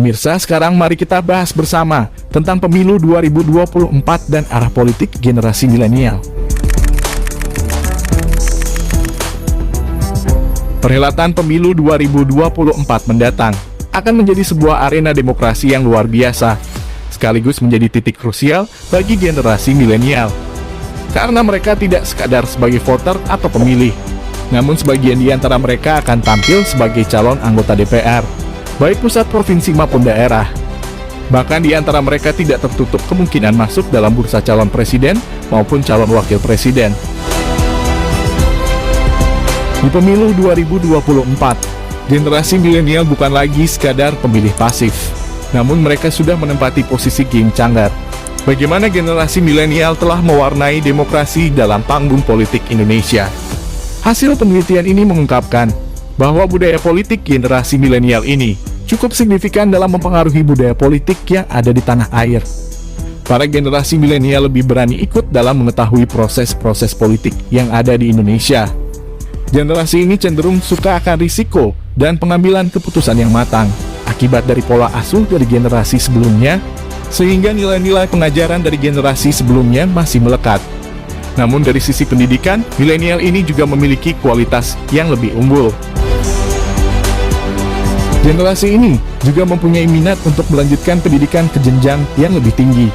Pemirsa, sekarang mari kita bahas bersama tentang pemilu 2024 dan arah politik generasi milenial. Perhelatan pemilu 2024 mendatang akan menjadi sebuah arena demokrasi yang luar biasa, sekaligus menjadi titik krusial bagi generasi milenial. Karena mereka tidak sekadar sebagai voter atau pemilih, namun sebagian di antara mereka akan tampil sebagai calon anggota DPR, baik pusat, provinsi maupun daerah. Bahkan di antara mereka tidak tertutup kemungkinan masuk dalam bursa calon presiden maupun calon wakil presiden. Di pemilu 2024, generasi milenial bukan lagi sekadar pemilih pasif, namun mereka sudah menempati posisi game changer. Bagaimana generasi milenial telah mewarnai demokrasi dalam panggung politik Indonesia. Hasil penelitian ini mengungkapkan bahwa budaya politik generasi milenial ini cukup signifikan dalam mempengaruhi budaya politik yang ada di tanah air. Para generasi milenial lebih berani ikut dalam mengetahui proses-proses politik yang ada di Indonesia. Generasi ini cenderung suka akan risiko dan pengambilan keputusan yang matang, akibat dari pola asuh dari generasi sebelumnya, sehingga nilai-nilai pengajaran dari generasi sebelumnya masih melekat. Namun dari sisi pendidikan, milenial ini juga memiliki kualitas yang lebih unggul. Generasi ini juga mempunyai minat untuk melanjutkan pendidikan ke jenjang yang lebih tinggi.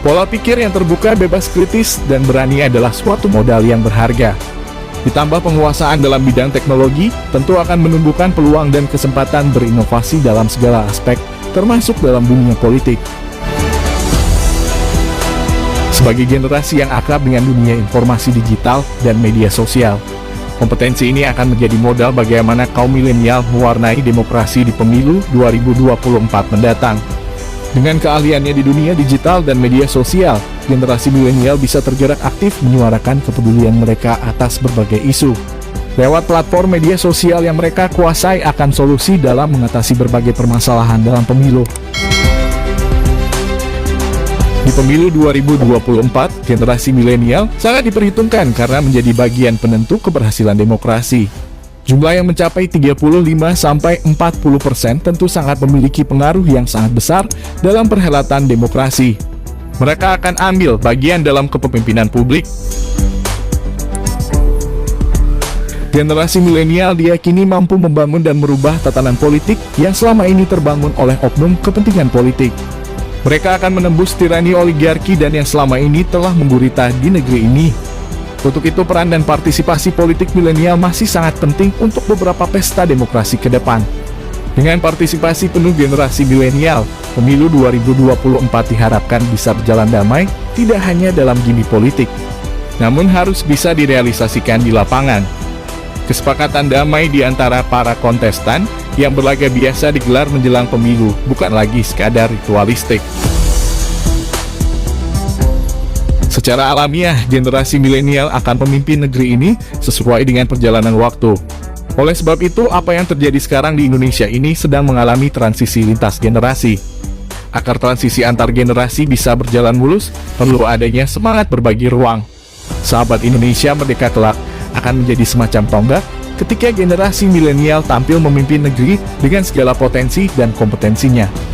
Pola pikir yang terbuka, bebas kritis, dan berani adalah suatu modal yang berharga. Ditambah penguasaan dalam bidang teknologi, tentu akan menumbuhkan peluang dan kesempatan berinovasi dalam segala aspek, termasuk dalam dunia politik. Sebagai generasi yang akrab dengan dunia informasi digital dan media sosial, kompetensi ini akan menjadi modal bagaimana kaum milenial mewarnai demokrasi di pemilu 2024 mendatang. Dengan keahliannya di dunia digital dan media sosial, generasi milenial bisa tergerak aktif menyuarakan kepedulian mereka atas berbagai isu. Lewat platform media sosial yang mereka kuasai akan solusi dalam mengatasi berbagai permasalahan dalam pemilu. Di pemilu 2024, generasi milenial sangat diperhitungkan karena menjadi bagian penentu keberhasilan demokrasi. Jumlah yang mencapai 35–40% tentu sangat memiliki pengaruh yang sangat besar dalam perhelatan demokrasi. Mereka akan ambil bagian dalam kepemimpinan publik. Generasi milenial diyakini mampu membangun dan merubah tatanan politik yang selama ini terbangun oleh oknum kepentingan politik. Mereka akan menembus tirani oligarki dan yang selama ini telah menggurita di negeri ini. Untuk itu peran dan partisipasi politik milenial masih sangat penting untuk beberapa pesta demokrasi ke depan. Dengan partisipasi penuh generasi milenial, pemilu 2024 diharapkan bisa berjalan damai, tidak hanya dalam gimmick politik, namun harus bisa direalisasikan di lapangan. Kesepakatan damai di antara para kontestan yang berlaga biasa digelar menjelang pemilu, bukan lagi sekadar ritualistik. Secara alamiah, generasi milenial akan memimpin negeri ini sesuai dengan perjalanan waktu. Oleh sebab itu, apa yang terjadi sekarang di Indonesia ini sedang mengalami transisi lintas generasi. Agar transisi antar generasi bisa berjalan mulus, perlu adanya semangat berbagi ruang. Sahabat Indonesia Merdeka kelak akan menjadi semacam tonggak ketika generasi milenial tampil memimpin negeri dengan segala potensi dan kompetensinya.